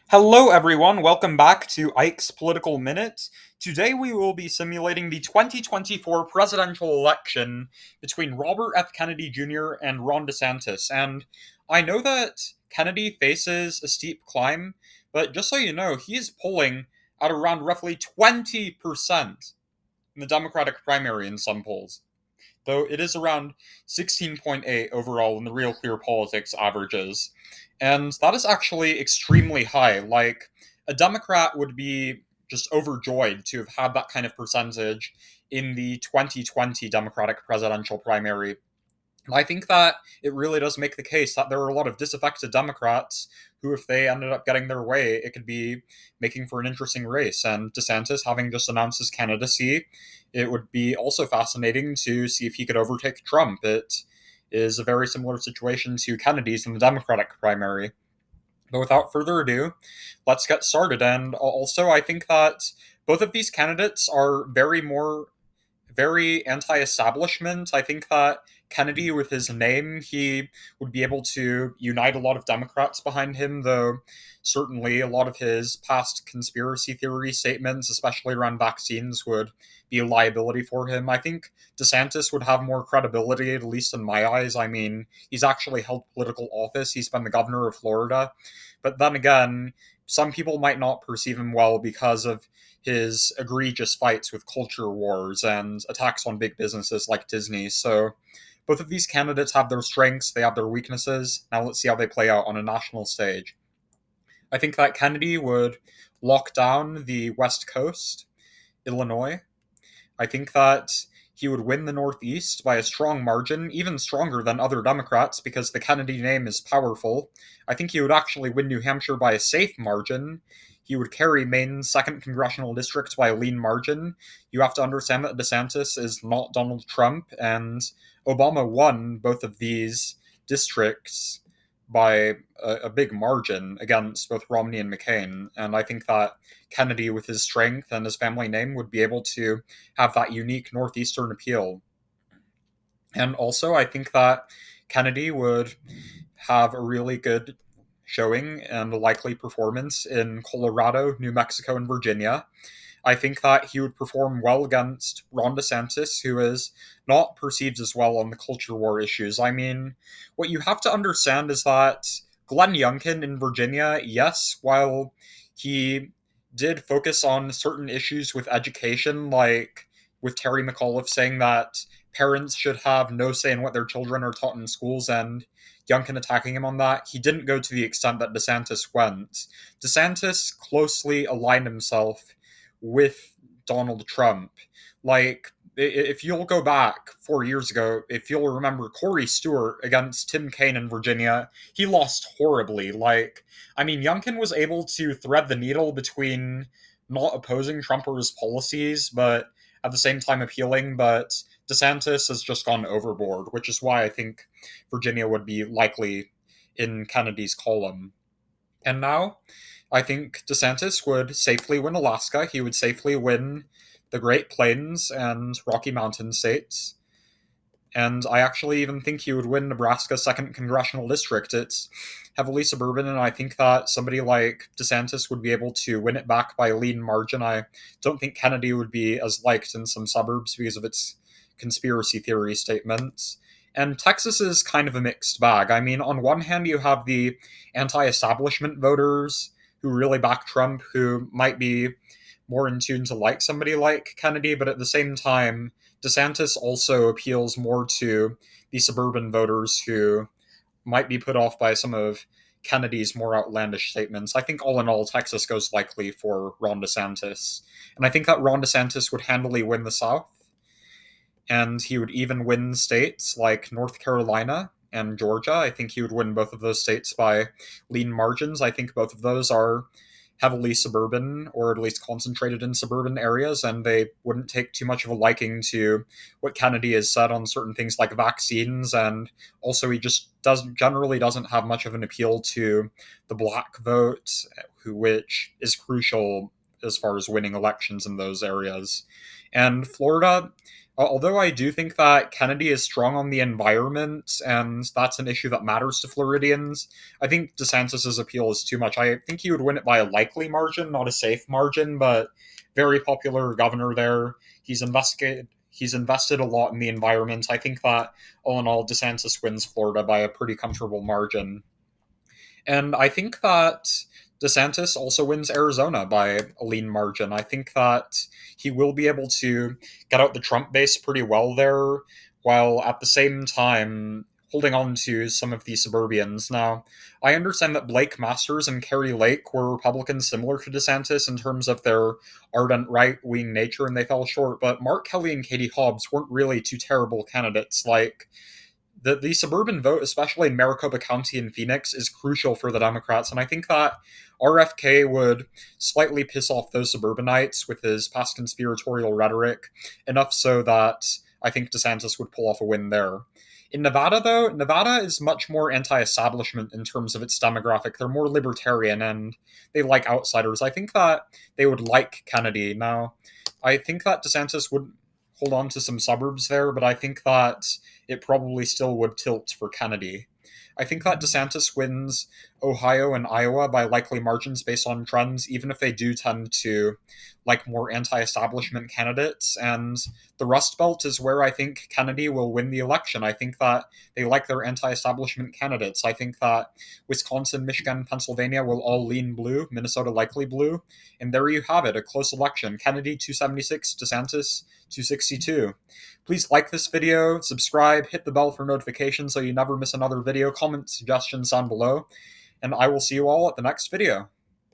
Hello, everyone. Welcome back to Ike's Political Minute. Today we will be simulating the 2024 presidential election between Robert F. Kennedy Jr. and Ron DeSantis. And I know that Kennedy faces a steep climb, but just so you know, he is polling at around roughly 20% in the Democratic primary in some polls, though it is around 16.8 overall in the Real Clear Politics averages. And that is actually extremely high. Like, a Democrat would be just overjoyed to have had that kind of percentage in the 2020 Democratic presidential primary. And I think that it really does make the case that there are a lot of disaffected Democrats who, if they ended up getting their way, it could be making for an interesting race. And DeSantis, having just announced his candidacy, it would be also fascinating to see if he could overtake Trump. It is a very similar situation to Kennedy's in the Democratic primary. But without further ado, let's get started. And also, I think that both of these candidates are very anti-establishment. I think that Kennedy, with his name, he would be able to unite a lot of Democrats behind him, though certainly a lot of his past conspiracy theory statements, especially around vaccines, would be a liability for him. I think DeSantis would have more credibility, at least in my eyes. I mean, he's actually held political office. He's been the governor of Florida. But then again, some people might not perceive him well because of his egregious fights with culture wars and attacks on big businesses like Disney. So both of these candidates have their strengths, they have their weaknesses. Now let's see how they play out on a national stage. I think that Kennedy would lock down the West Coast, Illinois. I think that he would win the Northeast by a strong margin, even stronger than other Democrats, because the Kennedy name is powerful. I think he would actually win New Hampshire by a safe margin. He would carry Maine's 2nd congressional district by a lean margin. You have to understand that DeSantis is not Donald Trump, and Obama won both of these districts by a big margin against both Romney and McCain. And I think that Kennedy, with his strength and his family name, would be able to have that unique Northeastern appeal. And also, I think that Kennedy would have a really good showing and a likely performance in Colorado, New Mexico, and Virginia. I think that he would perform well against Ron DeSantis, who is not perceived as well on the culture war issues. I mean, what you have to understand is that Glenn Youngkin in Virginia, yes, while he did focus on certain issues with education, like with Terry McAuliffe saying that parents should have no say in what their children are taught in schools, and Youngkin attacking him on that, he didn't go to the extent that DeSantis went. DeSantis closely aligned himself with Donald Trump. Like, if you'll go back 4 years ago, if you'll remember Corey Stewart against Tim Kaine in Virginia, he lost horribly. Like, I mean, Youngkin was able to thread the needle between not opposing Trump or his policies, but at the same time appealing. But DeSantis has just gone overboard, which is why I think Virginia would be likely in Kennedy's column. And now, I think DeSantis would safely win Alaska. He would safely win the Great Plains and Rocky Mountain states. And I actually even think he would win Nebraska's 2nd congressional district. It's heavily suburban, and I think that somebody like DeSantis would be able to win it back by a lean margin. I don't think Kennedy would be as liked in some suburbs because of its conspiracy theory statements. And Texas is kind of a mixed bag. I mean, on one hand, you have the anti establishment voters who really back Trump, who might be more in tune to like somebody like Kennedy, but at the same time, DeSantis also appeals more to the suburban voters who might be put off by some of Kennedy's more outlandish statements. I think all in all, Texas goes likely for Ron DeSantis. And I think that Ron DeSantis would handily win the South, and he would even win states like North Carolina and Georgia. I think he would win both of those states by lean margins. I think both of those are heavily suburban, or at least concentrated in suburban areas, and they wouldn't take too much of a liking to what Kennedy has said on certain things like vaccines. And also, he just doesn't have much of an appeal to the black vote, which is crucial as far as winning elections in those areas. And Florida, Although I do think that Kennedy is strong on the environment, and that's an issue that matters to Floridians, I think DeSantis' appeal is too much. I think he would win it by a likely margin, not a safe margin, but very popular governor there. He's invested a lot in the environment. I think that all in all, DeSantis wins Florida by a pretty comfortable margin. And I think that DeSantis also wins Arizona by a lean margin. I think that he will be able to get out the Trump base pretty well there, while at the same time holding on to some of the suburbians. Now, I understand that Blake Masters and Kerry Lake were Republicans similar to DeSantis in terms of their ardent right wing nature, and they fell short, but Mark Kelly and Katie Hobbs weren't really two terrible candidates. Like, the suburban vote, especially in Maricopa County and Phoenix, is crucial for the Democrats, and I think that RFK would slightly piss off those suburbanites with his past conspiratorial rhetoric, enough so that I think DeSantis would pull off a win there. In Nevada, though, Nevada is much more anti establishment in terms of its demographic. They're more libertarian and they like outsiders. I think that they would like Kennedy. Now, I think that DeSantis would hold on to some suburbs there, but I think that it probably still would tilt for Kennedy. I think that DeSantis wins Ohio and Iowa by likely margins based on trends, even if they do tend to like more anti establishment candidates. And the Rust Belt is where I think Kennedy will win the election. I think that they like their anti establishment candidates. I think that Wisconsin, Michigan, Pennsylvania will all lean blue, Minnesota likely blue. And there you have it, a close election. Kennedy 276, DeSantis 262. Please like this video, subscribe, hit the bell for notifications so you never miss another video, comment suggestions down below, and I will see you all at the next video.